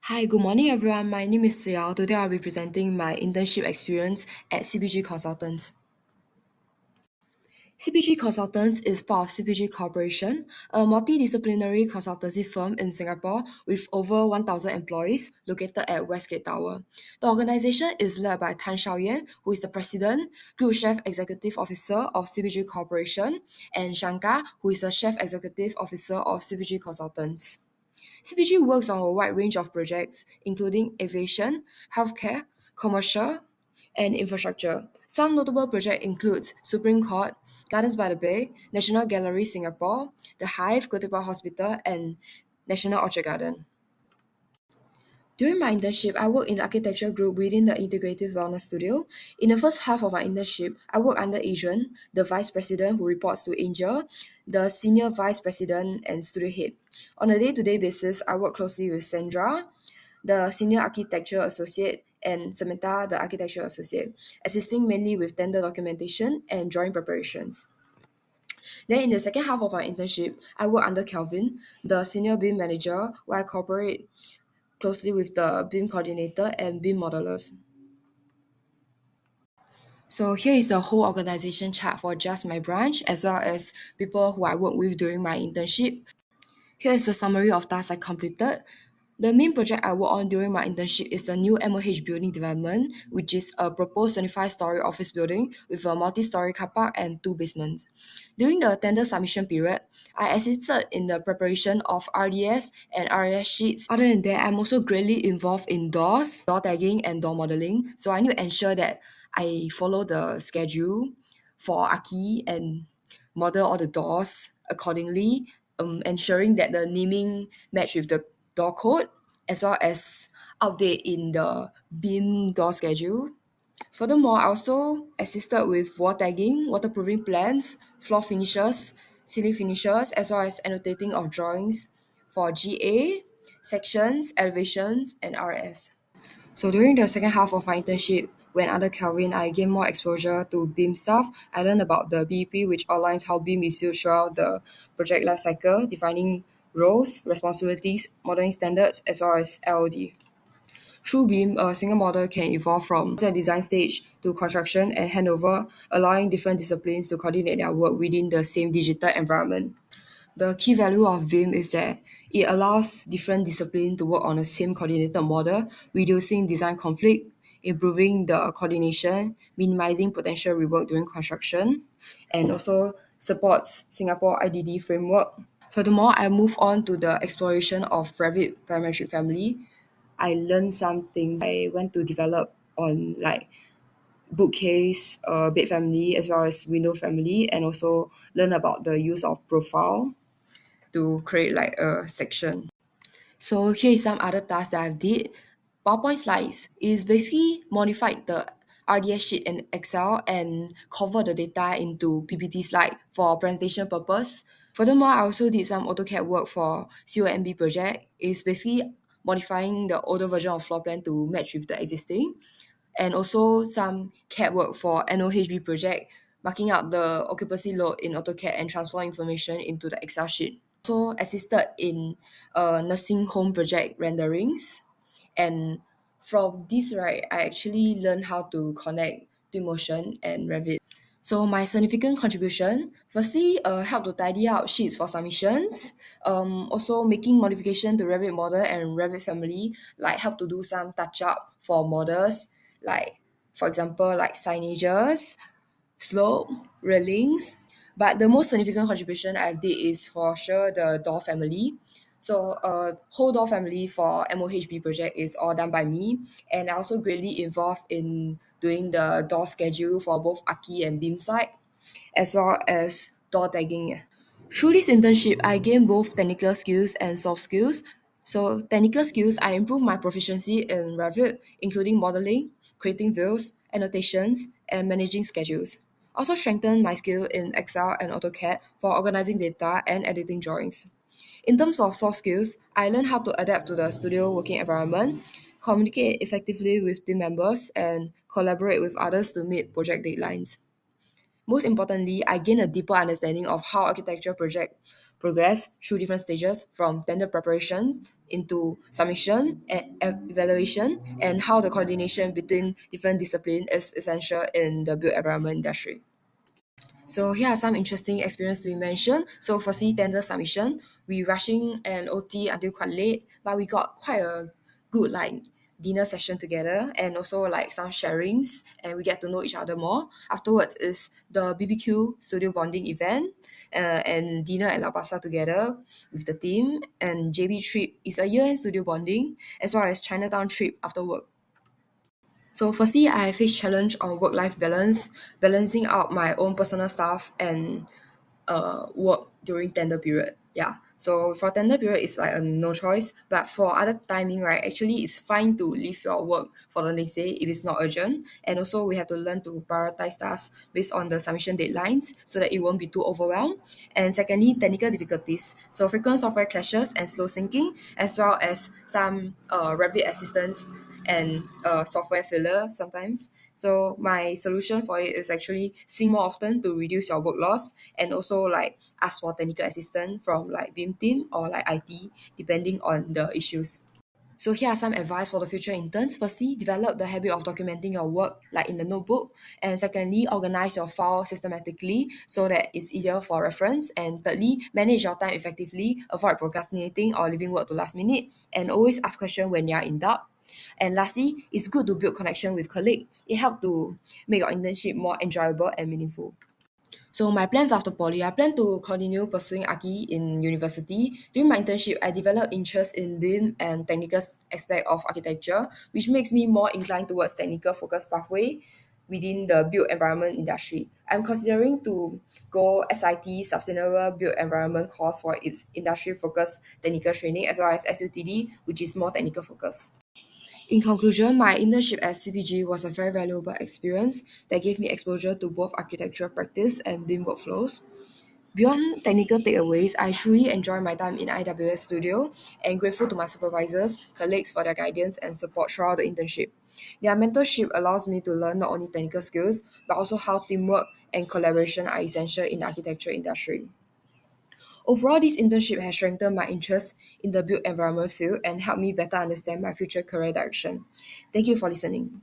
Hi, good morning everyone. My name is Siao. Today I'll be presenting my internship experience at CPG Consultants. CPG Consultants is part of CPG Corporation, a multidisciplinary consultancy firm in Singapore with over 1,000 employees located at Westgate Tower. The organization is led by Tan Xiaoyan, who is the president, Group Chief Executive Officer of CPG Corporation, and Shankar, who is the Chief Executive Officer of CPG Consultants. CPG works on a wide range of projects, including aviation, healthcare, commercial, and infrastructure. Some notable projects include Supreme Court, Gardens by the Bay, National Gallery Singapore, The Hive, Kotipah Hospital, and National Orchard Garden. During my internship, I worked in the architecture group within the Integrative Wellness Studio. In the first half of my internship, I worked under Adrian, the vice president who reports to Angel, the senior vice president and studio head. On a day-to-day basis, I work closely with Sandra, the senior architecture associate, and Samantha, the architecture associate, assisting mainly with tender documentation and drawing preparations. Then in the second half of my internship, I work under Kelvin, the senior BIM manager, where I cooperate closely with the BIM coordinator and BIM modelers. So here is the whole organization chart for just my branch as well as people who I work with during my internship. Here is a summary of tasks I completed. The main project I worked on during my internship is the new MOH building development, which is a proposed 25-story office building with a multi-story car park and two basements. During the tender submission period, I assisted in the preparation of RDS and RS sheets. Other than that, I'm also greatly involved in doors, door tagging, and door modeling. So I need to ensure that I follow the schedule for Aki and model all the doors accordingly, ensuring that the naming match with the door code as well as update in the BIM door schedule. Furthermore, I also assisted with wall tagging, waterproofing plans, floor finishes, ceiling finishes, as well as annotating of drawings for GA, sections, elevations, and RS. So during the second half of my internship, when under Kelvin, I gained more exposure to BIM stuff. I learned about the BEP, which outlines how BIM is used throughout the project lifecycle, defining roles, responsibilities, modeling standards, as well as LOD. Through BIM, a single model can evolve from the design stage to construction and handover, allowing different disciplines to coordinate their work within the same digital environment. The key value of BIM is that it allows different disciplines to work on the same coordinated model, reducing design conflict, improving the coordination, minimizing potential rework during construction, and also supports Singapore IDD framework. Furthermore, I move on to the exploration of Revit parametric family. I learned some things I went to develop on like bookcase, bed family, as well as window family, and also learn about the use of profile to create like a section. So here is some other tasks that I've did. PowerPoint slides is basically modified the RDS sheet in Excel and convert the data into PPT slide for presentation purpose. Furthermore, I also did some AutoCAD work for COMB project. It's basically modifying the older version of floor plan to match with the existing, and also some CAD work for NOHB project, marking out the occupancy load in AutoCAD and transfer information into the Excel sheet. Also assisted in nursing home project renderings, and from this right, I actually learned how to connect Twinmotion and Revit. So my significant contribution, firstly, help to tidy out sheets for submissions. Also making modification to Revit model and Revit family, like help to do some touch up for models, like for example, like signages, slope, railings. But the most significant contribution I did is for sure the door family. So whole door family for MOHB project is all done by me, and I also greatly involved in doing the door schedule for both Aki and Beam site, as well as door tagging. Through this internship, I gained both technical skills and soft skills. So, technical skills, I improved my proficiency in Revit, including modeling, creating views, annotations, and managing schedules. Also strengthened my skill in Excel and AutoCAD for organizing data and editing drawings. In terms of soft skills, I learned how to adapt to the studio working environment, communicate effectively with team members, and collaborate with others to meet project deadlines. Most importantly, I gained a deeper understanding of how architecture projects progress through different stages from tender preparation into submission and evaluation, and how the coordination between different disciplines is essential in the built environment industry. So here are some interesting experience to be mentioned. So for C tender submission, we rushing and OT until quite late, but we got quite a good like dinner session together, and also like some sharings, and we get to know each other more. Afterwards is the BBQ studio bonding event, and dinner at La Pasa together with the team, and JB trip is a year-end studio bonding as well as Chinatown trip after work. So firstly, I face challenge on work-life balance, balancing out my own personal stuff and work during tender period. Yeah. So for tender period, it's like a no choice. But for other timing, right, actually it's fine to leave your work for the next day if it's not urgent. And also we have to learn to prioritize tasks based on the submission deadlines so that it won't be too overwhelmed. And secondly, technical difficulties. So frequent software clashes and slow syncing, as well as some Revit assistance and software filler sometimes. So my solution for it is actually sing more often to reduce your work loss, and also like ask for technical assistance from like BIM team or like IT depending on the issues. So here are some advice for the future interns. Firstly, develop the habit of documenting your work like in the notebook. And secondly, organize your file systematically so that it's easier for reference. And thirdly, manage your time effectively, avoid procrastinating or leaving work to last minute, and always ask questions when you're in doubt. And lastly, it's good to build connection with colleagues. It helps to make your internship more enjoyable and meaningful. So my plans after poly, I plan to continue pursuing Archi in university. During my internship, I developed interest in BIM and technical aspect of architecture, which makes me more inclined towards technical focused pathway within the built environment industry. I'm considering to go SIT Sustainable Built Environment course for its industry focused technical training, as well as SUTD, which is more technical focused. In conclusion, my internship at CPG was a very valuable experience that gave me exposure to both architectural practice and BIM workflows. Beyond technical takeaways, I truly enjoy my time in IWS Studio and grateful to my supervisors, colleagues for their guidance and support throughout the internship. Their mentorship allows me to learn not only technical skills, but also how teamwork and collaboration are essential in the architecture industry. Overall, this internship has strengthened my interest in the built environment field and helped me better understand my future career direction. Thank you for listening.